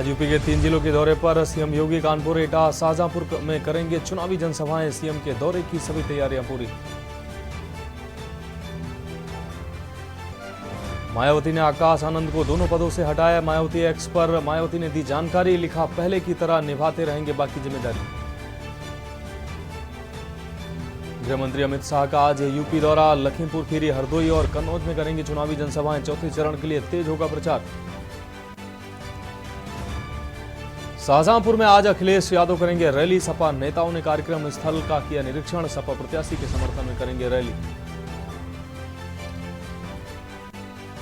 आज यूपी के 3 जिलों के दौरे पर सीएम योगी कानपुर, एटा, शाहजहांपुर में करेंगे चुनावी जनसभाएं। सीएम के दौरे की सभी तैयारियां पूरी। मायावती ने आकाश आनंद को दोनों पदों से हटाया। मायावती एक्स पर मायावती ने दी जानकारी, लिखा पहले की तरह निभाते रहेंगे बाकी जिम्मेदारी। गृह मंत्री अमित शाह का आज यूपी दौरा, लखीमपुर खीरी, हरदोई और कन्नौज में करेंगे चुनावी जनसभाएं। चौथे चरण के लिए तेज होगा प्रचार। शाहजहांपुर में आज अखिलेश यादव करेंगे रैली। सपा नेताओं ने कार्यक्रम स्थल का किया निरीक्षण। सपा प्रत्याशी के समर्थन में करेंगे रैली।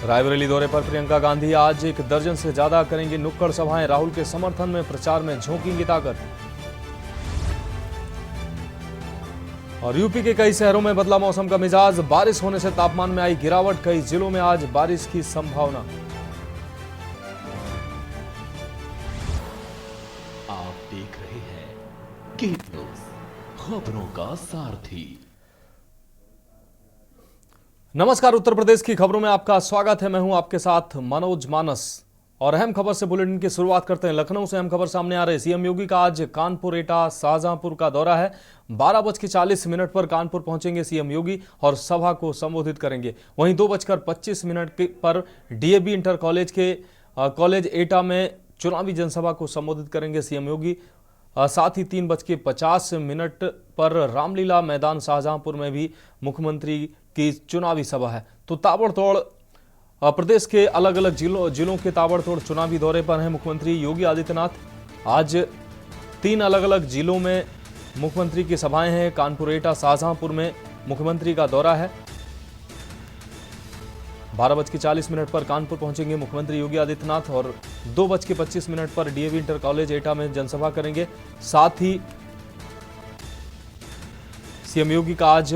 रायबरेली दौरे पर प्रियंका गांधी आज 1 दर्जन से ज्यादा करेंगी नुक्कड़ सभाएं। राहुल के समर्थन में प्रचार में झोंकेंगी ताकत। और यूपी के कई शहरों में बदला मौसम का मिजाज, बारिश होने से तापमान में आई गिरावट। कई जिलों में आज बारिश की संभावना। आप देख रहे हैं केप न्यूज, खबरों का सारथी। नमस्कार, उत्तर प्रदेश की खबरों में आपका स्वागत है। मैं हूं आपके साथ मनोज मानस और अहम खबर से बुलेटिन की शुरुआत करते हैं। लखनऊ से अहम खबर सामने आ रही है। सीएम योगी का आज कानपुर, एटा, शाहजहांपुर का दौरा है। 12:40 पर कानपुर पहुंचेंगे सीएम योगी और सभा को संबोधित करेंगे। वहीं 2:25 पर डीएवी इंटर कॉलेज एटा में चुनावी जनसभा को संबोधित करेंगे सीएम योगी। साथ ही 3:50 पर रामलीला मैदान शाहजहांपुर में भी मुख्यमंत्री की चुनावी सभा है। तो ताबड़तोड़ प्रदेश के अलग अलग जिलों के ताबड़तोड़ चुनावी दौरे पर हैं मुख्यमंत्री योगी आदित्यनाथ। आज 3 अलग अलग जिलों में मुख्यमंत्री की सभाएं हैं। कानपुर, एटा, शाहजहांपुर में मुख्यमंत्री का दौरा है। 12:40 पर कानपुर पहुंचेंगे मुख्यमंत्री योगी आदित्यनाथ और 2:25 पर डीएवी इंटर कॉलेज एटा में जनसभा करेंगे। साथ ही सीएम योगी का आज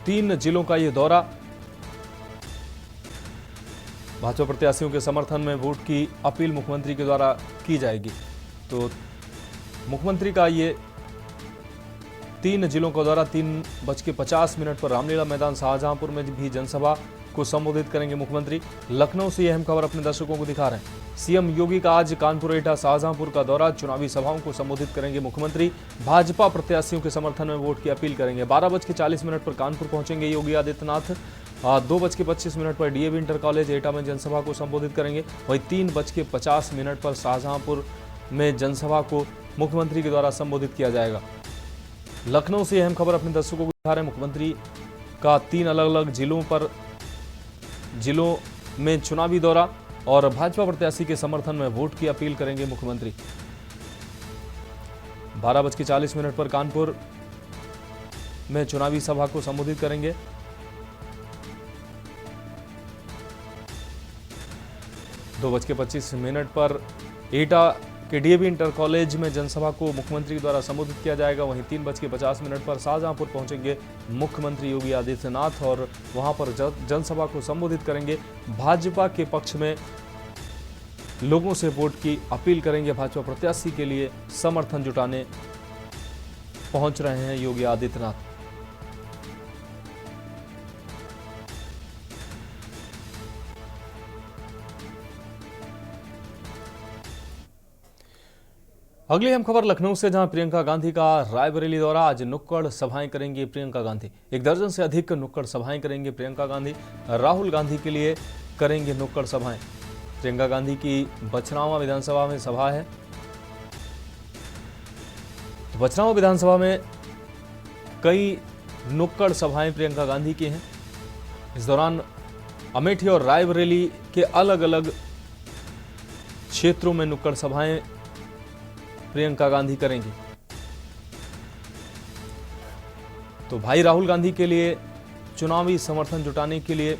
3 जिलों का यह दौरा। भाजपा प्रत्याशियों के समर्थन में वोट की अपील मुख्यमंत्री के द्वारा की जाएगी। तो मुख्यमंत्री का ये 3 जिलों का दौरा 3:50 पर रामलीला मैदान शाहजहांपुर में भी जनसभा को संबोधित करेंगे मुख्यमंत्री। लखनऊ से यह अहम खबर अपने दर्शकों को दिखा रहे हैं। सीएम योगी का आज कानपुर, एटा, शाहजहांपुर का दौरा, चुनावी सभाओं को संबोधित करेंगे मुख्यमंत्री। भाजपा प्रत्याशियों के समर्थन में वोट की अपील करेंगे। 12:40 पर कानपुर पहुंचेंगे योगी आदित्यनाथ। 2:25 पर डीएवी इंटर कॉलेज एटा में जनसभा को संबोधित करेंगे। वहीं 3:50 पर शाहजहांपुर में जनसभा को मुख्यमंत्री के द्वारा संबोधित किया जाएगा। लखनऊ से अहम खबर अपने दर्शकों को दिखा रहे हैं। मुख्यमंत्री का 3 अलग अलग जिलों में चुनावी दौरा और भाजपा प्रत्याशी के समर्थन में वोट की अपील करेंगे मुख्यमंत्री। 12:40 पर कानपुर में चुनावी सभा को संबोधित करेंगे। 2:25 पर एटा के डीएवी इंटर कॉलेज में जनसभा को मुख्यमंत्री द्वारा संबोधित किया जाएगा। वहीं 3:50 पर शाहजहांपुर पहुंचेंगे मुख्यमंत्री योगी आदित्यनाथ और वहां पर जनसभा को संबोधित करेंगे। भाजपा के पक्ष में लोगों से वोट की अपील करेंगे। भाजपा प्रत्याशी के लिए समर्थन जुटाने पहुंच रहे हैं योगी आदित्यनाथ। अगली अहम खबर लखनऊ से, जहां प्रियंका गांधी का रायबरेली दौरा। आज नुक्कड़ सभाएं करेंगी प्रियंका गांधी। 1 दर्जन से अधिक नुक्कड़ सभाएं करेंगे प्रियंका गांधी। राहुल गांधी के लिए करेंगे नुक्कड़ सभाएं। प्रियंका गांधी की बछरावा विधानसभा में सभा है। तो बछरावा विधानसभा में कई नुक्कड़ सभाएं प्रियंका गांधी की हैं। इस दौरान अमेठी और रायबरेली के अलग अलग क्षेत्रों में नुक्कड़ सभाएं प्रियंका गांधी करेंगी। तो भाई राहुल गांधी के लिए चुनावी समर्थन जुटाने के लिए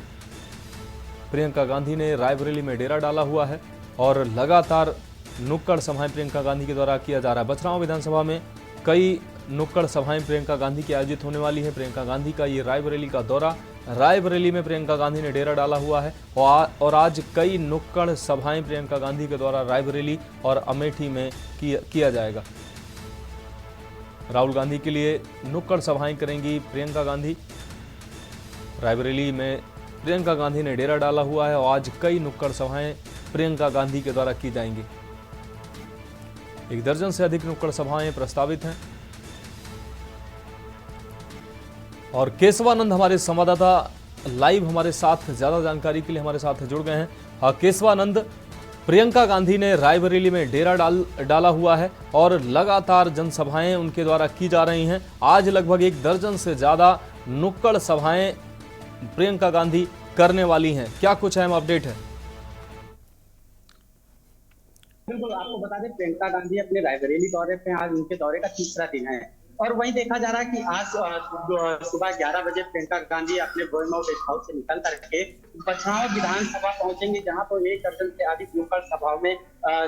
प्रियंका गांधी ने रायबरेली में डेरा डाला हुआ है और लगातार नुक्कड़ सभाएं प्रियंका गांधी के द्वारा किया जा रहा है। बछरावा विधानसभा में कई नुक्कड़ सभाएं प्रियंका गांधी की आयोजित होने वाली है। प्रियंका गांधी का ये रायबरेली का दौरा, रायबरेली में प्रियंका गांधी ने डेरा डाला हुआ है और आज कई नुक्कड़ सभाएं प्रियंका गांधी के द्वारा रायबरेली और अमेठी में किया जाएगा। राहुल गांधी के लिए नुक्कड़ सभाएं करेंगी प्रियंका गांधी। रायबरेली में प्रियंका गांधी ने डेरा डाला हुआ है और आज कई नुक्कड़ सभाएं प्रियंका गांधी के द्वारा की जाएंगी। 1 दर्जन से अधिक नुक्कड़ सभाएं प्रस्तावित हैं। और केशवानंद हमारे संवाददाता लाइव हमारे साथ ज्यादा जानकारी के लिए हमारे साथ जुड़ गए हैं। केशवानंद, प्रियंका गांधी ने रायबरेली में डेरा डाला हुआ है और लगातार जनसभाएं उनके द्वारा की जा रही हैं। आज लगभग 1 दर्जन से ज्यादा नुक्कड़ सभाएं प्रियंका गांधी करने वाली हैं। क्या कुछ अहम अपडेट है? बिल्कुल, आपको बता दें प्रियंका गांधी अपने रायबरेली दौरे पे, आज उनके दौरे का तीसरा दिन है और वहीं देखा जा रहा है कि आज सुबह 11 बजे प्रियंका गांधी अपने गोयमाऊ गेस्ट हाउस से निकल करके बछरावा विधानसभा पहुंचेंगे, जहां पर 1 दर्जन से अधिक नुक्कड़ सभाओं में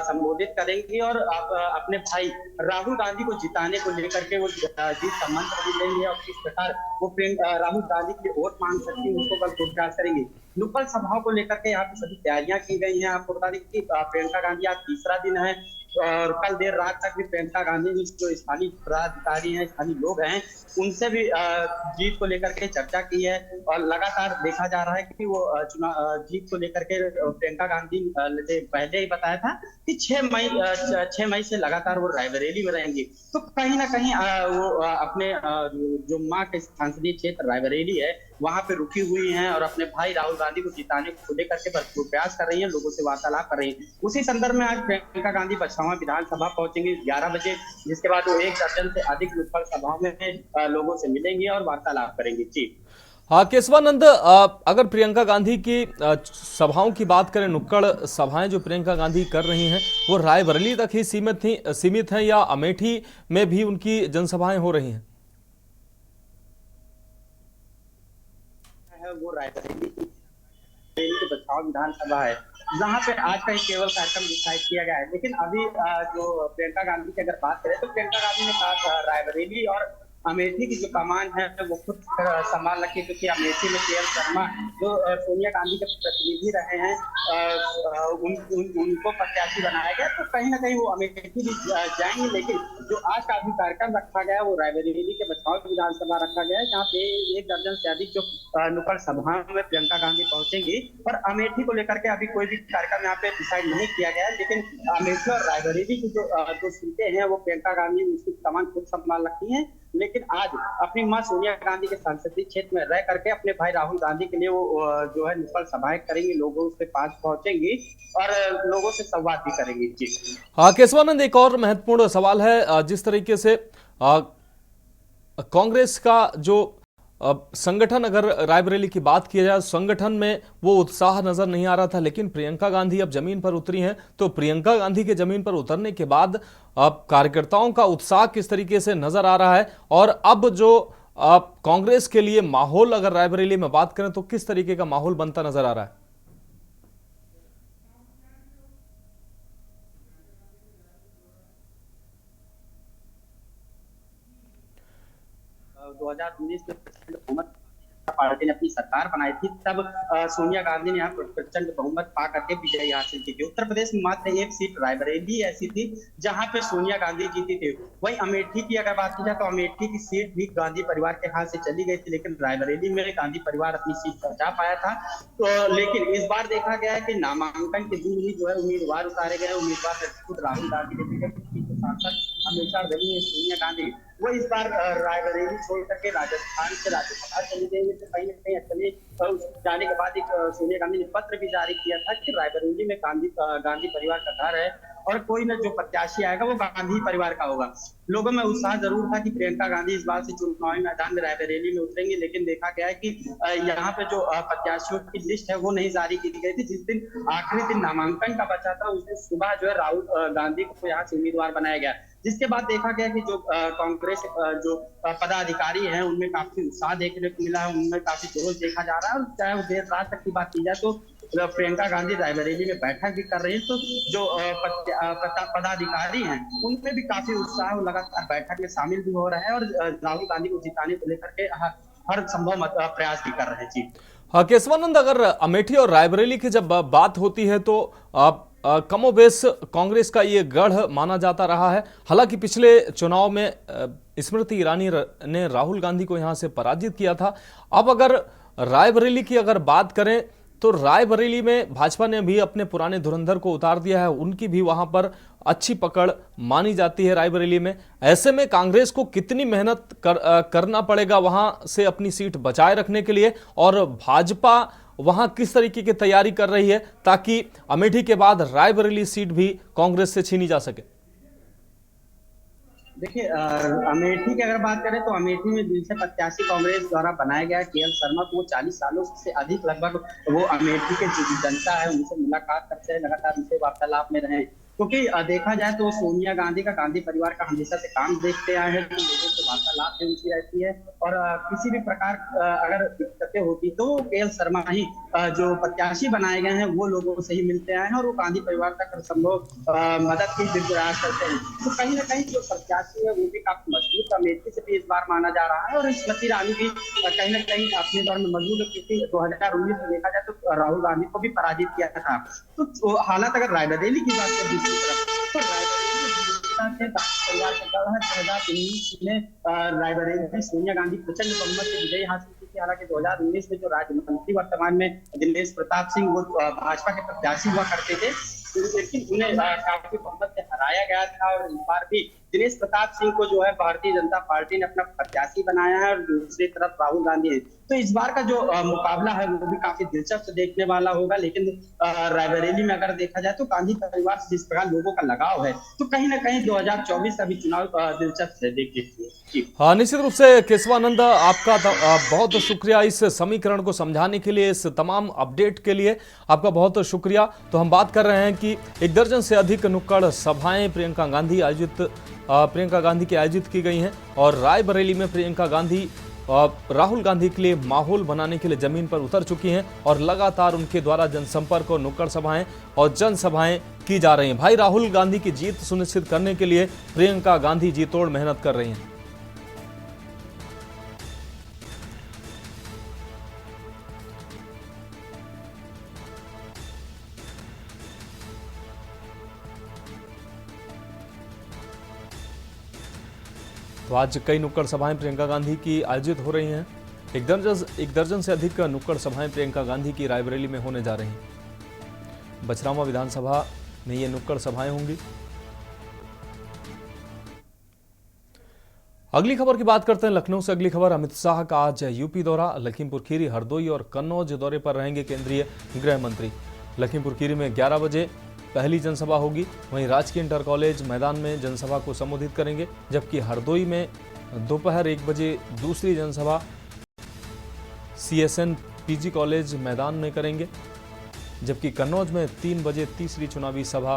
संबोधित करेंगे और अपने भाई राहुल गांधी को जिताने को लेकर के वो जीत का मंत्र भी लेंगे और किस प्रकार वो राहुल गांधी के वोट मांग सकती है उसको कल प्रयास करेंगे। नुक्कड़ सभाओं को लेकर के यहाँ पे सभी तैयारियां की गई हैं। आपको बता दें कि प्रियंका गांधी आज तीसरा दिन है और कल देर रात तक भी प्रियंका गांधी ने जो स्थानीय पदाधिकारी हैं, स्थानीय लोग हैं, उनसे भी जीत को लेकर के चर्चा की है और लगातार देखा जा रहा है कि वो जीत को लेकर के प्रियंका गांधी ने पहले ही बताया था कि 6 मई से लगातार वो रायबरेली में रहेंगी। तो कहीं ना कहीं वो अपने जो माँ के संसदीय क्षेत्र रायबरेली है वहां पे रुकी हुई हैं और अपने भाई राहुल गांधी को जिताने को लेकर के भरपूर प्रयास कर रही हैं, लोगों से वार्तालाप कर रही हैं। उसी संदर्भ में आज प्रियंका गांधी बछरावा विधानसभा पहुंचेंगी 11 बजे, जिसके बाद वो 1 दर्जन से अधिक नुक्कड़ सभाओं में लोगों से मिलेंगी और वार्तालाप करेंगी। जी हाँ केशवानंद, अगर प्रियंका गांधी की सभाओं की बात करें, नुक्कड़ सभाएं जो प्रियंका गांधी कर रही हैं वो रायबरेली तक ही सीमित हैं या अमेठी में भी उनकी जनसभाएं हो रही हैं? वो रायबरेली की बछरावा विधानसभा है जहाँ पे आज का केवल कार्यक्रम डिसाइड किया गया है। लेकिन अभी जो प्रियंका गांधी की अगर बात करें तो प्रियंका गांधी ने कहा रायबरेली और अमेठी की जो कमान है वो खुद संभाल रखी, क्योंकि अमेठी में के.एल. शर्मा जो सोनिया गांधी के प्रतिनिधि रहे हैं उनको प्रत्याशी बनाया गया, तो कहीं ना कहीं वो अमेठी भी जाएंगे। लेकिन जो आज का अभी कार्यक्रम रखा गया है वो रायबरेली के बछरावा विधानसभा रखा गया है, जहाँ पे 1 दर्जन से अधिक जो नुक्कड़ सभाओं में प्रियंका गांधी पहुंचेंगी। और अमेठी को लेकर के अभी कोई भी कार्यक्रम यहाँ पे डिसाइड नहीं किया गया है, लेकिन अमेठी और रायबरेली की जो सीटें हैं वो प्रियंका गांधी उसकी कमान खुद संभाल रखी है। लेकिन आज अपनी मां सोनिया गांधी के संसदीय क्षेत्र में रह करके अपने भाई राहुल गांधी के लिए वो जो है नुक्कड़ सभाएं करेंगे, लोगों के पास पहुंचेंगी और लोगों से संवाद भी करेंगी। जी हाँ केशवानंद, एक और महत्वपूर्ण सवाल है, जिस तरीके से कांग्रेस का जो संगठन, अगर रायबरेली की बात की जाए, संगठन में वो उत्साह नजर नहीं आ रहा था, लेकिन प्रियंका गांधी अब जमीन पर उतरी हैं, तो प्रियंका गांधी के जमीन पर उतरने के बाद अब कार्यकर्ताओं का उत्साह किस तरीके से नजर आ रहा है और अब जो कांग्रेस के लिए माहौल, अगर रायबरेली में बात करें तो किस तरीके का माहौल बनता नजर आ रहा है? 2019 में बहुमत पार्टी ने अपनी सरकार बनाई थी, तब सोनिया गांधी ने यहाँ प्रचंड बहुमत पा करके विजय हासिल की थी। उत्तर प्रदेश में मात्र 1 सीट रायबरेली ऐसी थी जहां पे सोनिया गांधी जीती थी। वहीं अमेठी की अगर बात की जाए तो अमेठी की सीट भी गांधी परिवार के हाथ से चली गई थी, लेकिन रायबरेली में गांधी परिवार अपनी सीट बचा पाया था। तो लेकिन इस बार देखा गया है कि नामांकन के दिन ही जो है उम्मीदवार उतारे गए। उम्मीदवार खुद राहुल गांधी के सांसद हमेशा रही है सोनिया गांधी, वो इस बार रायबरेली छोड़ करके राजस्थान से राज्यसभा चली गई। तो कहीं ना कहीं चले जाने के बाद एक सोनिया गांधी ने पत्र भी जारी किया था कि रायबरेली में गांधी परिवार का घर है और कोई ना जो प्रत्याशी आएगा वो गांधी परिवार का होगा। लोगों में उत्साह जरूर था कि प्रियंका गांधी इस बार से चुनावी मैदान में रायबरेली में उतरेंगे, लेकिन देखा गया है कि यहाँ पे जो प्रत्याशियों की लिस्ट है वो नहीं जारी की गई थी। जिस दिन आखिरी दिन नामांकन का बचा था उस दिन सुबह जो है राहुल गांधी को यहाँ से उम्मीदवार बनाया गया, जिसके बाद देखा गया कि जो कांग्रेस जो पदाधिकारी हैं उनमें काफी उत्साह देखने को मिला है, उनमें काफी जोश देखा जा रहा है। और चाहे वो देर रात तक की बात की जाए तो प्रियंका गांधी रायबरेली में बैठक भी कर रही है, तो जो पदाधिकारी हैं उनमें भी काफी उत्साह, लगातार बैठक में शामिल भी हो रहे हैं और राहुल गांधी को जिताने को लेकर के हर संभव प्रयास भी कर रहे हैं। जी हाँ केशवानंद, अगर अमेठी और रायबरेली की जब बात होती है तो कमोबेश कांग्रेस का ये गढ़ माना जाता रहा है। हालांकि पिछले चुनाव में स्मृति ईरानी ने राहुल गांधी को यहां से पराजित किया था। अब अगर रायबरेली की अगर बात करें तो रायबरेली में भाजपा ने भी अपने पुराने धुरंधर को उतार दिया है, उनकी भी वहां पर अच्छी पकड़ मानी जाती है रायबरेली में। ऐसे में कांग्रेस को कितनी मेहनत करना पड़ेगा वहां से अपनी सीट बचाए रखने के लिए, और भाजपा वहां किस तरीके की तैयारी कर रही है ताकि अमेठी के बाद रायबरेली सीट भी कांग्रेस से छीनी जा सके? देखिए, अमेठी की अगर बात करें तो अमेठी में जिनसे प्रत्याशी कांग्रेस द्वारा बनाया गया केएल शर्मा को, वो 40 सालों से अधिक लगभग वो अमेठी के जो जनता है उनसे मुलाकात करते हैं, लगातार उनसे वार्तालाप में रहे। क्योंकि देखा जाए तो सोनिया गांधी का, गांधी परिवार का हमेशा से काम देखते आए हैं, तो लोगों से वार्तालाप में उनकी रहती है। और किसी भी प्रकार अगर दिक्कतें होती तो केएल शर्मा ही जो प्रत्याशी बनाए गए हैं वो लोगों से ही मिलते आए हैं, और वो गांधी परिवार तक संभव मदद की प्रयास करते हैं। तो कहीं ना कहीं जो प्रत्याशी है वो भी काफी मजबूत अमेठी से भी इस बार माना जा रहा है, और स्मृति ईरानी भी कहीं ना कहीं अपने दौर में मजबूत है, क्योंकि 2019 में देखा जाए तो राहुल गांधी को भी पराजित किया था। तो हालात अगर रायबरेली की बात करें दूसरी तरफ, तो रायबरेली परिवार का दल है 2019 में रायबरेली में सोनिया गांधी प्रचंड बहुमत से विजय हासिल की थी। हालांकि 2019 में जो राज्य मंत्री वर्तमान में दिनेश प्रताप सिंह वो भाजपा के प्रत्याशी हुआ करते थे, लेकिन उन्हें काफी बहुमत से हराया गया था। और इस बार भी दिनेश प्रताप सिंह को जो है भारतीय जनता पार्टी ने अपना प्रत्याशी बनाया है, और दूसरी तरफ राहुल गांधी है। तो इस बार का जो मुकाबला है वो भी काफी दिलचस्प देखने वाला होगा। लेकिन रायबरेली में अगर देखा जाए तो गांधी परिवार से जिस प्रकार लोगों का लगाव है, तो कहीं ना कहीं 2024 का भी चुनाव दिलचस्प है देखिए। हाँ, निश्चित रूप से केशवानंद, आपका बहुत शुक्रिया इस समीकरण को समझाने के लिए, इस तमाम अपडेट के लिए आपका बहुत शुक्रिया। तो हम बात कर रहे हैं कि 1 दर्जन से अधिक नुक्कड़ सभाएं प्रियंका गांधी की आयोजित की गई हैं, और रायबरेली में प्रियंका गांधी राहुल गांधी के लिए माहौल बनाने के लिए जमीन पर उतर चुकी हैं, और लगातार उनके द्वारा जनसंपर्क और नुक्कड़ सभाएं और जनसभाएं की जा रही हैं। भाई, राहुल गांधी की जीत सुनिश्चित करने के लिए प्रियंका गांधी जी तोड़ मेहनत कर रही हैं। तो आज कई नुक्कड़ सभाएं प्रियंका गांधी की आयोजित हो रही हैं। 1 दर्जन से अधिक नुक्कड़ सभाएं प्रियंका गांधी की रायबरेली में होने जा रही हैं। बछरावा विधानसभा में ये नुक्कड़ सभाएं होंगी। अगली खबर की बात करते हैं लखनऊ से। अगली खबर, अमित शाह का आज यूपी दौरा। लखीमपुर खीरी, हरदोई और कन्नौज दौरे पर रहेंगे केंद्रीय गृह मंत्री। लखीमपुर खीरी में 11 बजे पहली जनसभा होगी, वहीं राजकीय इंटर कॉलेज मैदान में जनसभा को संबोधित करेंगे, जबकि हरदोई में दोपहर 1 बजे दूसरी जनसभा CSN PG कॉलेज मैदान में करेंगे, जबकि कन्नौज में 3 बजे तीसरी चुनावी सभा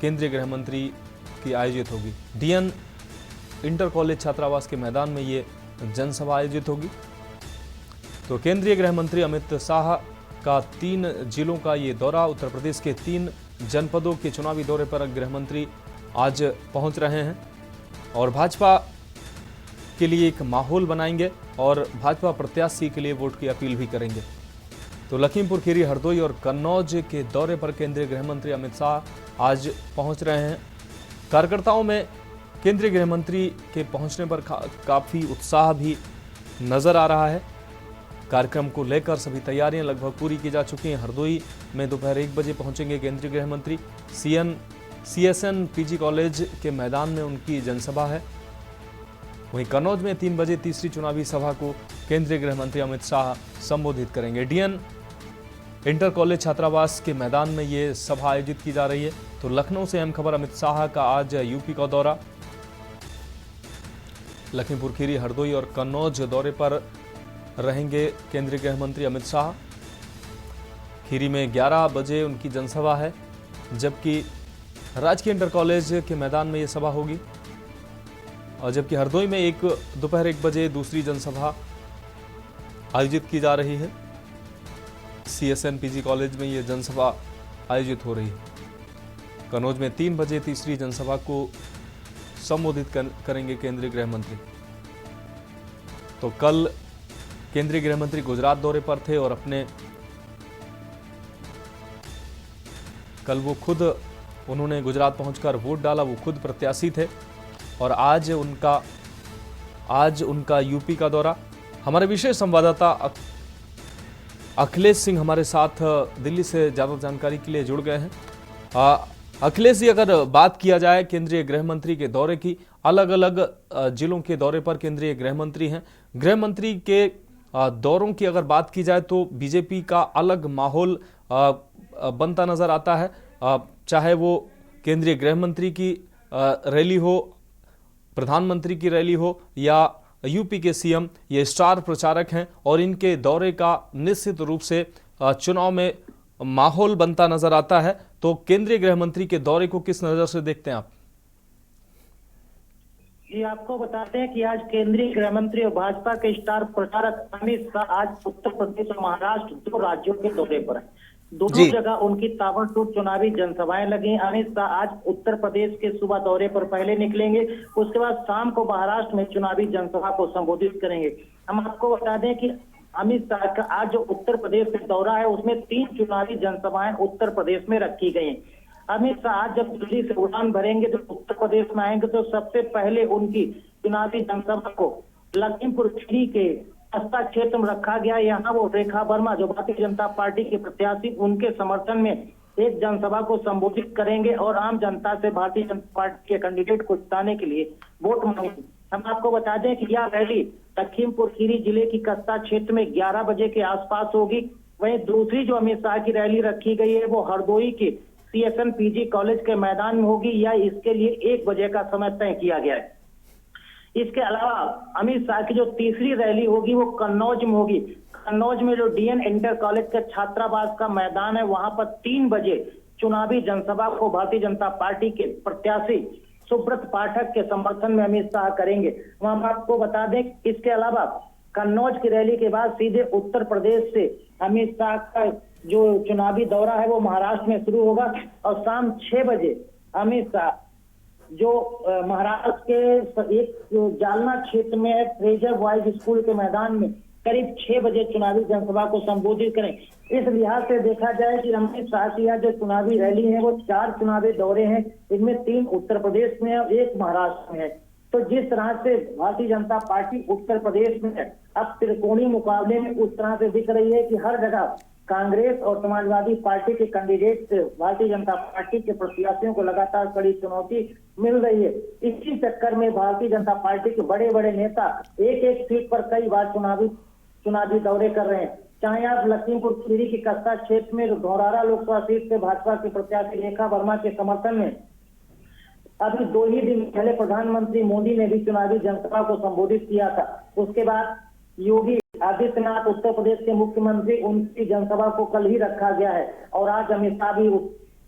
केंद्रीय गृह मंत्री की आयोजित होगी। DN इंटर कॉलेज छात्रावास के मैदान में ये जनसभा आयोजित होगी। तो केंद्रीय गृह मंत्री अमित शाह का 3 जिलों का ये दौरा, उत्तर प्रदेश के 3 जनपदों के चुनावी दौरे पर गृह मंत्री आज पहुंच रहे हैं, और भाजपा के लिए एक माहौल बनाएंगे और भाजपा प्रत्याशी के लिए वोट की अपील भी करेंगे। तो लखीमपुर खीरी, हरदोई और कन्नौज के दौरे पर केंद्रीय गृह मंत्री अमित शाह आज पहुंच रहे हैं। कार्यकर्ताओं में केंद्रीय गृह मंत्री के पहुंचने पर काफी उत्साह भी नजर आ रहा है। कार्यक्रम को लेकर सभी तैयारियां लगभग पूरी की जा चुकी हैं। हरदोई में दोपहर 1 बजे पहुंचेंगे केंद्रीय गृह मंत्री। CSN PG कॉलेज के मैदान में उनकी जनसभा है। वहीं कन्नौज में 3 बजे तीसरी चुनावी सभा को केंद्रीय गृह मंत्री अमित शाह संबोधित करेंगे। DN इंटर कॉलेज छात्रावास के मैदान में ये सभा आयोजित की जा रही है। तो लखनऊ से अहम खबर, अमित शाह का आज यूपी का दौरा। लखीमपुर खीरी, हरदोई और कन्नौज दौरे पर रहेंगे केंद्रीय गृह मंत्री अमित शाह। खीरी में 11 बजे उनकी जनसभा है, जबकि राजकीय इंटर कॉलेज के मैदान में ये सभा होगी, और जबकि हरदोई में दोपहर 1 बजे दूसरी जनसभा आयोजित की जा रही है। CSN PG कॉलेज में ये जनसभा आयोजित हो रही है। कन्नौज में 3 बजे तीसरी जनसभा को संबोधित करेंगे केंद्रीय गृह मंत्री। तो कल केंद्रीय गृह मंत्री गुजरात दौरे पर थे, और कल वो खुद उन्होंने गुजरात पहुंचकर वोट डाला, वो खुद प्रत्याशी थे, और आज उनका यूपी का दौरा। हमारे विशेष संवाददाता अखिलेश सिंह हमारे साथ दिल्ली से ज़्यादा जानकारी के लिए जुड़ गए हैं। अखिलेश जी, अगर बात किया जाए केंद्रीय गृह मंत्री के दौरे की, अलग अलग जिलों के दौरे पर केंद्रीय गृह मंत्री हैं। गृह मंत्री के दौरों की अगर बात की जाए तो बीजेपी का अलग माहौल बनता नजर आता है। चाहे वो केंद्रीय गृह मंत्री की रैली हो, प्रधानमंत्री की रैली हो या यूपी के सीएम, ये स्टार प्रचारक हैं और इनके दौरे का निश्चित रूप से चुनाव में माहौल बनता नजर आता है। तो केंद्रीय गृह मंत्री के दौरे को किस नजर से देखते हैं आप? ये आपको बताते हैं कि आज केंद्रीय गृह मंत्री और भाजपा के स्टार प्रचारक अमित शाह आज उत्तर प्रदेश और महाराष्ट्र, 2 राज्यों के दौरे पर हैं। दोनों जगह उनकी ताबड़तोड़ चुनावी जनसभाएं लगी। अमित शाह आज उत्तर प्रदेश के सुबह दौरे पर पहले निकलेंगे, उसके बाद शाम को महाराष्ट्र में चुनावी जनसभा को संबोधित करेंगे। हम आपको बता दें कि अमित शाह का आज जो उत्तर प्रदेश का दौरा है उसमें 3 चुनावी जनसभाएं उत्तर प्रदेश में रखी गई। अमित शाह आज जब दिल्ली से उड़ान भरेंगे तो उत्तर प्रदेश में आएंगे तो सबसे पहले उनकी चुनावी जनसभा को लखीमपुर खीरी के कस्बा क्षेत्र में रखा गया। यहाँ वो रेखा वर्मा जो भारतीय जनता पार्टी के प्रत्याशी, उनके समर्थन में एक जनसभा को संबोधित करेंगे और आम जनता से भारतीय जनता पार्टी के कैंडिडेट को जिताने के लिए वोट मांगेंगे। हम आपको बता दें कि यह रैली लखीमपुर खीरी जिले की कस्बा क्षेत्र में 11 बजे के आसपास होगी। वहीं दूसरी जो अमित शाह की रैली रखी गई है वो हरदोई के CSN PG कॉलेज के मैदान में होगी, या इसके लिए 1 बजे का समय तय किया गया है। इसके अलावा अमित शाह की जो तीसरी रैली होगी वो कन्नौज में होगी। कन्नौज में जो DN इंटर कॉलेज के छात्रावास का मैदान है, वहां पर 3 बजे चुनावी जनसभा को भारतीय जनता पार्टी के प्रत्याशी सुब्रत पाठक के समर्थन में अमित शाह करेंगे। हम आपको बता दें इसके अलावा कन्नौज की रैली के बाद सीधे उत्तर प्रदेश से अमित शाह का जो चुनावी दौरा है वो महाराष्ट्र में शुरू होगा और शाम 6 बजे अमित शाह जो महाराष्ट्र के एक जालना क्षेत्र में है फ्रेजर बॉयज स्कूल के मैदान में करीब 6 बजे चुनावी जनसभा को संबोधित करें। इस लिहाज से देखा जाए कि अमित शाह की यह जो चुनावी रैली है वो 4 चुनावी दौरे हैं, इनमें 3 उत्तर प्रदेश में है और 1 महाराष्ट्र में है। तो जिस तरह से भारतीय जनता पार्टी उत्तर प्रदेश में अब त्रिकोणीय मुकाबले में उस तरह से दिख रही है कि हर जगह कांग्रेस और समाजवादी पार्टी के कैंडिडेट से भारतीय जनता पार्टी के प्रत्याशियों को लगातार कड़ी चुनौती मिल रही है। इसी चक्कर में भारतीय जनता पार्टी के बड़े बड़े नेता एक सीट पर कई बार चुनावी दौरे कर रहे हैं। चाहे आप लखीमपुर खीरी की कस्बा क्षेत्र में धौरारा लोकसभा सीट से भाजपा के प्रत्याशी रेखा वर्मा के समर्थन में अभी 2 ही दिन पहले प्रधानमंत्री मोदी ने भी चुनावी जनसभा को संबोधित किया था। उसके बाद योगी आदित्यनाथ उत्तर प्रदेश के मुख्यमंत्री, उनकी जनसभा को कल ही रखा गया है और आज अमित शाह भी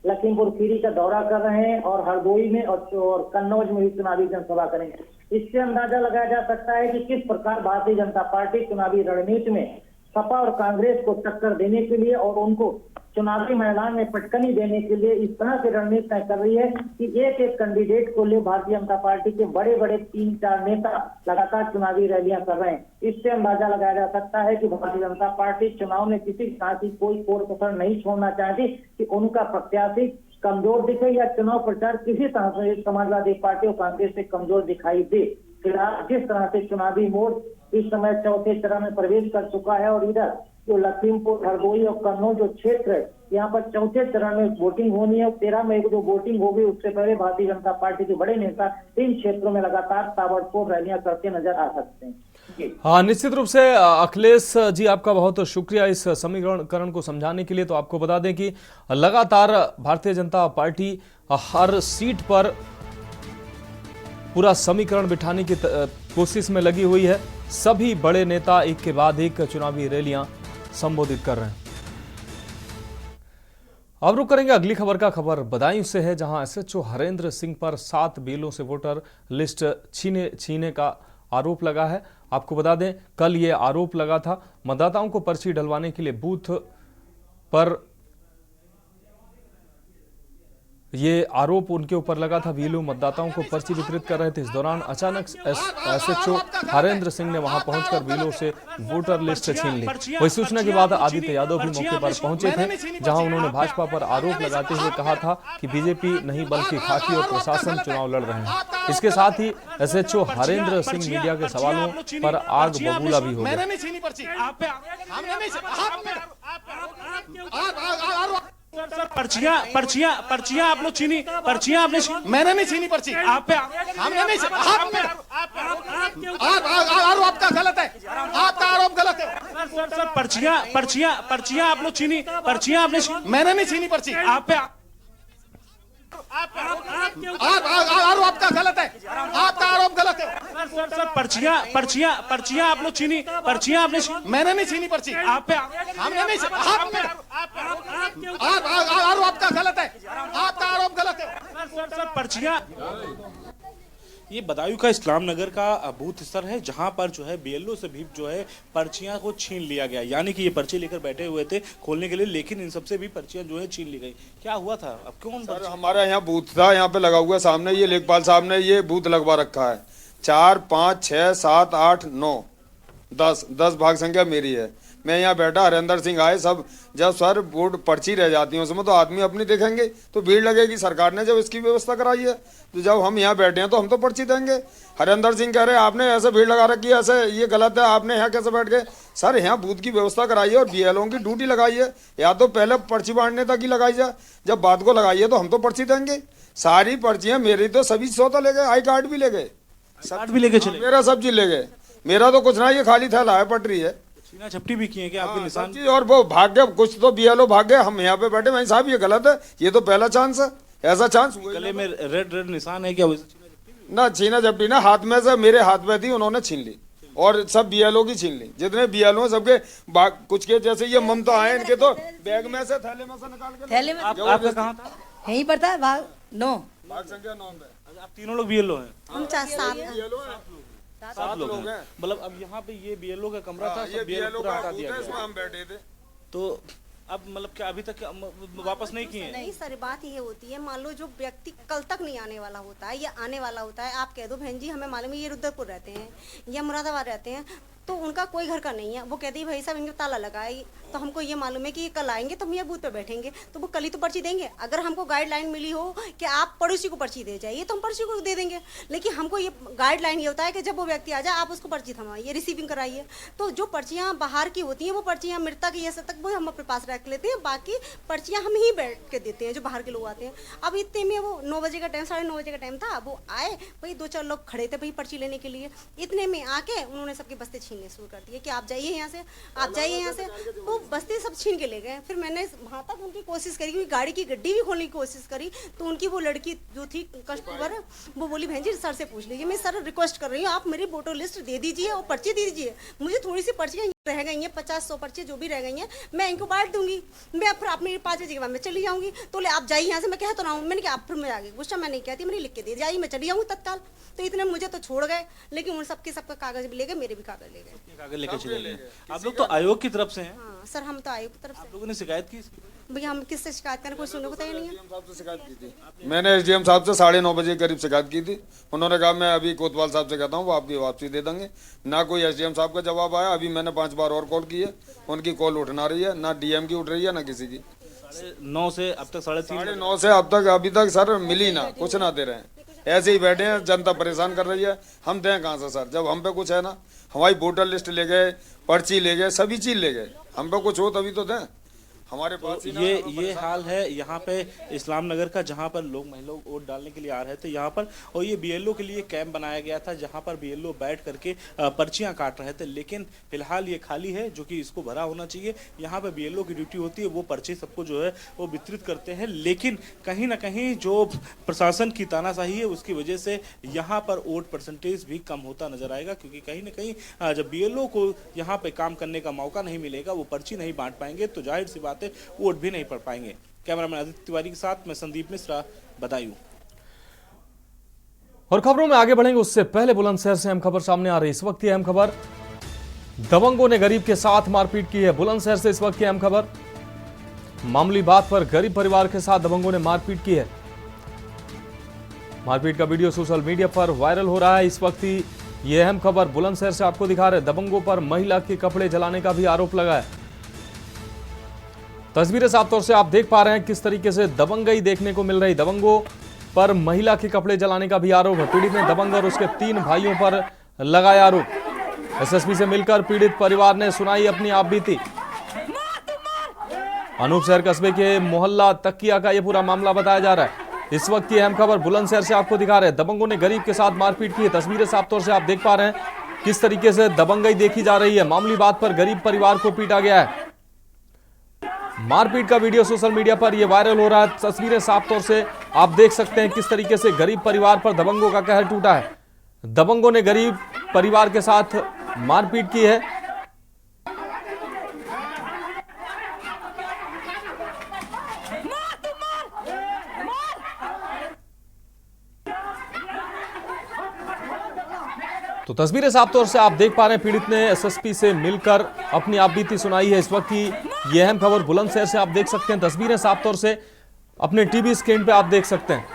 लखीमपुर खीरी का दौरा कर रहे हैं और हरदोई में और कन्नौज में भी चुनावी जनसभा करेंगे। इससे अंदाजा लगाया जा सकता है कि किस प्रकार भारतीय जनता पार्टी चुनावी रणनीति में सपा और कांग्रेस को टक्कर देने के लिए और उनको चुनावी मैदान में पटकनी देने के लिए इस तरह से रणनीति तय कर रही है कि एक कैंडिडेट को ले भारतीय जनता पार्टी के बड़े बड़े 3-4 नेता लगातार चुनावी रैलियां कर रहे हैं। इससे अंदाजा लगाया जा सकता है कि भारतीय जनता पार्टी चुनाव में किसी तरह की कोई कोर कसर नहीं छोड़ना चाहती कि उनका प्रत्याशी कमजोर दिखे या चुनाव प्रचार किसी तरह से समाजवादी पार्टी और कांग्रेस से कमजोर दिखाई दे। फिलहाल जिस तरह से चुनावी मोड इस समय 4थे चरण में प्रवेश कर चुका है और इधर जो लखीमपुर, हरदोई और कन्नौज जो क्षेत्र है यहाँ पर 4थे चरण में वोटिंग होनी है और 13 मई को जो वोटिंग होगी उससे पहले भारतीय जनता पार्टी के बड़े नेता इन क्षेत्रों में लगातार ताबड़तोड़ रैलियां करते नजर आ सकते हैं। हाँ, निश्चित रूप से अखिलेश जी आपका बहुत शुक्रिया इस समीकरण को समझाने के लिए। तो आपको बता दें कि लगातार भारतीय जनता पार्टी हर सीट पर पूरा समीकरण बिठाने की कोशिश में लगी हुई है। सभी बड़े नेता एक के बाद एक चुनावी रैलियां संबोधित कर रहे हैं। अब रुक करेंगे अगली खबर का। खबर बदायूं से है, जहां SHO हरेंद्र सिंह पर 7 बीएलओ से वोटर लिस्ट छीने का आरोप लगा है। आपको बता दें कल ये आरोप लगा था। मतदाताओं को पर्ची डलवाने के लिए बूथ पर ये आरोप उनके ऊपर लगा था। बीएलओ मतदाताओं को पर्ची वितरित कर रहे थे। इस दौरान अचानक SHO हरेंद्र सिंह ने वहां पहुंचकर बीएलओ से वोटर लिस्ट छीन ली। वही सूचना के बाद आदित्य यादव भी मौके पर पहुंचे थे, जहां उन्होंने भाजपा पर आरोप लगाते हुए कहा था कि बीजेपी नहीं बल्कि खाकी और प्रशासन चुनाव लड़ रहे हैं। इसके साथ ही SHO हरेंद्र सिंह मीडिया के सवालों पर आग बबूला भी हो गया। सर पर्चियां आप लोग छीनी, पर्चियां आपने छीनी? मैंने नहीं छीनी पर्ची। आप पे हमने नहीं छीनी। आरोप आपका गलत है, आपका आरोप गलत है। सर पर्चियां आप लोग छीनी, पर्चियां आपने छीनी? मैंने नहीं छीनी पर्ची। आप पे आरोप आपका गलत है, आपका आरोप गलत है। सर पर्चियां आप लोग छीनी, पर्चियां आपने छीनी? मैंने नहीं छीनी पर्ची। आप पे हमने नहीं छीनी। आरोप आपका गलत है, आपका आरोप गलत है। सर पर्चियां, ये बदायूं का इस्लाम नगर का बूथ स्तर है जहां पर जो है बीएलओ से भी जो है पर्चियां को छीन लिया गया, यानी कि ये पर्ची लेकर बैठे हुए थे खोलने के लिए, लेकिन इन सबसे भी पर्चियां जो है छीन ली गई। क्या हुआ था, अब क्यों? सर हमारा यहाँ बूथ था, यहाँ पे लगा हुआ है सामने, ये लेखपाल साहब ने ये बूथ लगवा रखा है। 4, 5, 6, 7, 8, 9, 10 भाग संख्या मेरी है। मैं यहाँ बैठा, हरिंदर सिंह आए सब। जब सर वोट पर्ची रह जाती है उसमें तो आदमी अपनी देखेंगे तो भीड़ लगेगी। सरकार ने जब इसकी व्यवस्था कराई है तो जब हम यहाँ बैठे हैं तो हम तो पर्ची देंगे। हरिंदर सिंह कह रहे आपने ऐसे भीड़ लगा रखी है, ऐसे ये गलत है, आपने यहाँ कैसे बैठ गए? सर यहाँ बूथ की व्यवस्था कराई है और बीएलओ की ड्यूटी लगाई है, या तो पहले पर्ची बांटने तक ही लगाई जाए, जब बात को लगाई है तो हम तो पर्ची देंगे। सारी पर्चियाँ मेरी तो सभी सौदा ले गए, आई कार्ड भी ले गए, कार्ड भी लेके चले, मेरा सब चीज ले गए। मेरा तो कुछ ना, ये खाली थैला है, पटरी है। छीना झपटी भी किए क्या आपके निशान? सब चीज, और वो भाग गए, कुछ तो बीएलओ भाग गए, हम यहाँ पे बैठे। भाई साहब ये गलत है, ये तो पहला चांस है, ऐसा चांस हुआ ही गले ना। में रेड निशान है क्या? ना छीना झपटी ना, हाथ में से मेरे हाथ में थी, उन्होंने छीन ली और सब बीएलओ की छीन ली। जितने बीएलओ सबके कुछ के जैसे ये ममता आए, इनके तो बैग में से थैले में से निकाल के थैले में। आपका कहाँ था? यहीं पर था भाग 9। भाग संख्या 9 में। आप तीनों लोग बीएलओ हैं? हम 7 7 लोग हैं। मतलब अब यहाँ पे ये बीएलओ का कमरा था, ये सब बीएलओ बीएलओ पूरा का हटा बूथ दिया है, इसमें गया। हम बैठे थे। तो अब मतलब क्या अभी तक वापस नहीं किए हैं? नहीं सर, बात ये होती है, मान लो जो व्यक्ति कल तक नहीं आने वाला होता है या आने वाला होता है, आप कह दो बहन जी हमें मालूम है ये रुद्रपुर रहते हैं या मुरादाबाद रहते हैं, तो उनका कोई घर का नहीं है, वो कहती है भाई साहब इनके ताला लगाए, तो हमको ये मालूम है कि ये कल आएंगे तो हम ये बूथ पे बैठेंगे, तो वो कल ही तो पर्ची देंगे। अगर हमको गाइडलाइन मिली हो कि आप पड़ोसी को पर्ची दे जाइए तो हम पड़ोसी को दे देंगे, लेकिन हमको ये गाइडलाइन ये होता है कि जब वो व्यक्ति आ जाए आप उसको पर्ची थमाइए, रिसीविंग कराइए। तो जो पर्चियाँ बाहर की होती हैं वो पर्चियाँ मृतक ये सब तक वो हम अपने पास रख लेते हैं, बाकी पर्चियाँ हम ही बैठ के देते हैं जो बाहर के लोग आते हैं। अब इतने में वो 9 बजे का टाइम, 9:30 बजे का टाइम था, वो आए भाई 2-4 लोग खड़े थे भाई पर्ची लेने के लिए, इतने में आके उन्होंने सबके बस्ते छीनने शुरू कर दिए कि आप जाइए यहाँ से, आप जाइए यहाँ से, तो बस्ते सब छीन के ले गए। फिर मैंने वहाँ तक उनकी कोशिश करी, क्योंकि गाड़ी की गड्डी भी खोलने की कोशिश करी, तो उनकी वो लड़की जो थी कस्टमर, वो बोली बहन जी सर से पूछ लीजिए। मैं सर रिक्वेस्ट कर रही हूँ आप मेरी वोटर लिस्ट दे दीजिए और पर्ची दे दीजिए, मुझे थोड़ी सी पर्चियाँ रह गई हैं, 50-100 पर्ची जो भी रह गई हैं मैं इनको बांट दूंगी, मैं फिर आप मेरी 5 बजे के बाद मैं चली जाऊंगी। तो ले आप जाइए यहाँ से, मैं कह तो रहा हूँ, मैंने कहा आप फिर मैं आगे गुस्सा मैं नहीं कहती, मैंने लिख के दे जाइए, मैं चली जाऊँगी तत्काल। तो इतने मुझे तो छोड़ गए, लेकिन उन सबके सबका कागज भी ले गए, मेरे भी कागज ले गए। कागज लेके चले गए। आप लोग तो आयोग की तरफ से हैं? हाँ सर, हम तो आयोग की तरफ आप से। लोगों ने शिकायत की? भैया हम किससे शिकायत करें, कोई सुनने को तैयार नहीं है। साहब से शिकायत की थी मैंने, एसडीएम साहब से 9:30 बजे करीब शिकायत की थी। उन्होंने कहा मैं अभी कोतवाल साहब से कहता हूँ वो आपकी वापसी दे देंगे। ना कोई एसडीएम साहब का जवाब आया। अभी मैंने 5 बार और कॉल की है, उनकी कॉल उठ ना रही है, ना डीएम की उठ रही है ना किसी की। 9 से अब तक 3:30 9:30 से अब तक अभी तक सर मिली ना, कुछ ना दे रहे हैं, ऐसे ही बैठे हैं। जनता परेशान कर रही है, हम दें कहाँ से सर, जब हम पे कुछ है ना। हमारी वोटर लिस्ट ले गए, पर्ची ले गए, सभी चीज ले गए, हम पे कुछ हो तभी तो दें हमारे पास। ये हाल है यहाँ पे इस्लाम नगर का, जहाँ पर लोग महिलाओं वोट डालने के लिए आ रहे थे यहाँ पर, और ये बीएलओ के लिए कैंप बनाया गया था जहाँ पर बीएलओ बैठ करके पर्चियाँ काट रहे थे, लेकिन फिलहाल ये खाली है, जो कि इसको भरा होना चाहिए। यहाँ पर बीएलओ की ड्यूटी होती है, वो पर्ची सबको जो है वो वितरित करते हैं, लेकिन कहीं ना कहीं जो प्रशासन की तानाशाही है उसकी वजह से यहाँ पर वोट परसेंटेज भी कम होता नजर आएगा, क्योंकि कहीं ना कहीं जब बीएलओ को यहाँ पे काम करने का मौका नहीं मिलेगा, वो पर्ची नहीं बांट पाएंगे, तो जाहिर सी बात है वोट भी नहीं पड़ पाएंगे। कैमरामैन आदित्य तिवारी के साथ मैं संदीप मिश्रा, बदायूं। और खबरों में आगे बढ़ेंगे उससे पहले बुलंदशहर से अहम खबर सामने आ रही है। इस वक्त की अहम खबर, दबंगों ने गरीब के साथ मारपीट की है। बुलंदशहर से इस वक्त की अहम खबर, मामूली बात पर गरीब परिवार के साथ दबंगों ने मारपीट की है। मारपीट का वीडियो सोशल मीडिया पर वायरल हो रहा है। इस वक्त ही यह अहम खबर बुलंदशहर से आपको दिखा रहे। दबंगों पर महिला के कपड़े जलाने का भी आरोप लगा है। तस्वीरें साफ तौर से आप देख पा रहे हैं किस तरीके से दबंगई देखने को मिल रही। दबंगों पर महिला के कपड़े जलाने का भी आरोप है। पीड़ित ने दबंग और उसके 3 भाइयों पर लगाया आरोप। एसएसपी से मिलकर पीड़ित परिवार ने सुनाई अपनी आपबीती। अनूप शहर कस्बे के मोहल्ला तकिया का यह पूरा मामला बताया जा रहा है। इस वक्त की अहम खबर बुलंदशहर से आपको दिखा रहे हैं। दबंगों ने गरीब के साथ मारपीट की है। तस्वीरें साफ तौर से आप देख पा रहे हैं किस तरीके से दबंगई देखी जा रही है। मामूली बात पर गरीब परिवार को पीटा गया है। मारपीट का वीडियो सोशल मीडिया पर यह वायरल हो रहा है। तस्वीरें साफ तौर से आप देख सकते हैं किस तरीके से गरीब परिवार पर दबंगों का कहर टूटा है। दबंगों ने गरीब परिवार के साथ मारपीट की है। तो तस्वीरें साफ तौर से आप देख पा रहे हैं। पीड़ित ने एसएसपी से मिलकर अपनी आपबीती सुनाई है। इस वक्त की यह अहम खबर बुलंदशहर से आप देख सकते हैं। तस्वीरें साफ तौर से अपने टीवी स्क्रीन पे आप देख सकते हैं।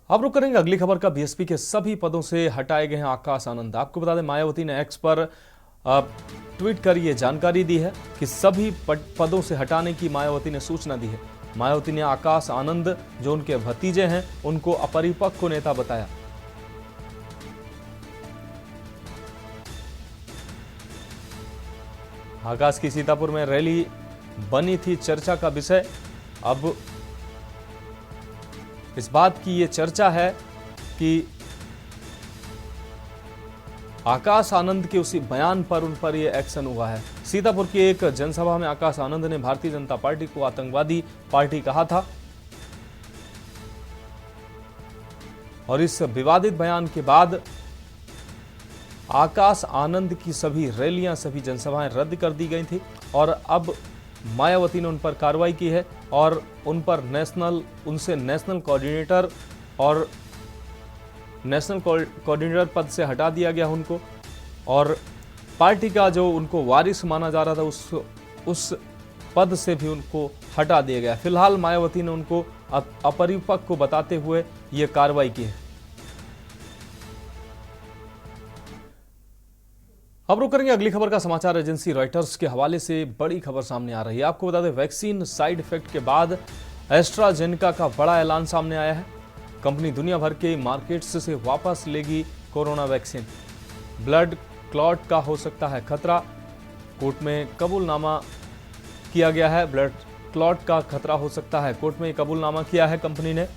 अब रुक करेंगे अगली खबर का। बीएसपी के सभी पदों से हटाए गए हैं आकाश आनंद। आपको बता दें मायावती ने एक्स पर ट्वीट कर यह जानकारी दी है कि सभी पदों से हटाने की मायावती ने सूचना दी है। मायावती ने आकाश आनंद जो उनके भतीजे हैं उनको अपरिपक्व नेता बताया। आकाश की सीतापुर में रैली बनी थी चर्चा का विषय। अब इस बात की ये चर्चा है कि आकाश आनंद के उसी बयान पर उन पर यह एक्शन हुआ है। सीतापुर की एक जनसभा में आकाश आनंद ने भारतीय जनता पार्टी को आतंकवादी पार्टी कहा था और इस विवादित बयान के बाद आकाश आनंद की सभी रैलियां, सभी जनसभाएं रद्द कर दी गई थी और अब मायावती ने उन पर कार्रवाई की है और उन पर उनसे नेशनल कोऑर्डिनेटर और नेशनल कोऑर्डिनेटर पद से हटा दिया गया उनको और पार्टी का जो उनको वारिस माना जा रहा था उस पद से भी उनको हटा दिया गया। फिलहाल मायावती ने उनको अपरिपक्व बताते हुए ये कार्रवाई की है। अब रुक करेंगे अगली खबर का। समाचार एजेंसी रॉयटर्स के हवाले से बड़ी खबर सामने आ रही है। आपको बता दें वैक्सीन साइड इफेक्ट के बाद एस्ट्राजेनेका का बड़ा ऐलान सामने आया है। कंपनी दुनिया भर के मार्केट्स से वापस लेगी कोरोना वैक्सीन। ब्लड क्लॉट का हो सकता है खतरा, कोर्ट में कबूलनामा किया गया है। ब्लड क्लॉट का खतरा हो सकता है, कोर्ट में कबूलनामा किया है कंपनी ने।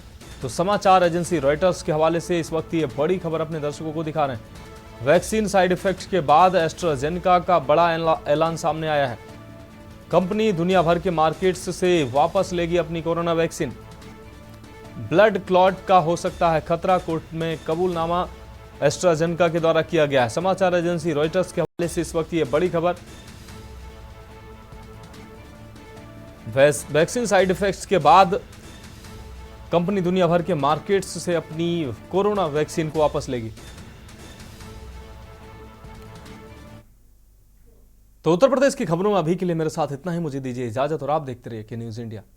तो समाचार एजेंसी रॉयटर्स के हवाले से इस वक्त ये बड़ी खबर अपने दर्शकों को दिखा रहे हैं। वैक्सीन साइड इफेक्ट्स के बाद एस्ट्राजेनेका का बड़ा ऐलान सामने आया है। कंपनी दुनिया भर के मार्केट्स से वापस लेगी अपनी कोरोना वैक्सीन। ब्लड क्लॉट का हो सकता है खतरा, कोर्ट में कबूलनामा एस्ट्राजेनेका के द्वारा किया गया है। समाचार एजेंसी रॉयटर्स के हवाले से इस वक्त ये बड़ी खबर। वैक्सीन साइड इफेक्ट्स के बाद कंपनी दुनिया भर के मार्केट्स से अपनी कोरोना वैक्सीन को वापस लेगी। तो उत्तर प्रदेश की खबरों में अभी के लिए मेरे साथ इतना ही। मुझे दीजिए इजाजत और आप देखते रहिए के न्यूज़ इंडिया।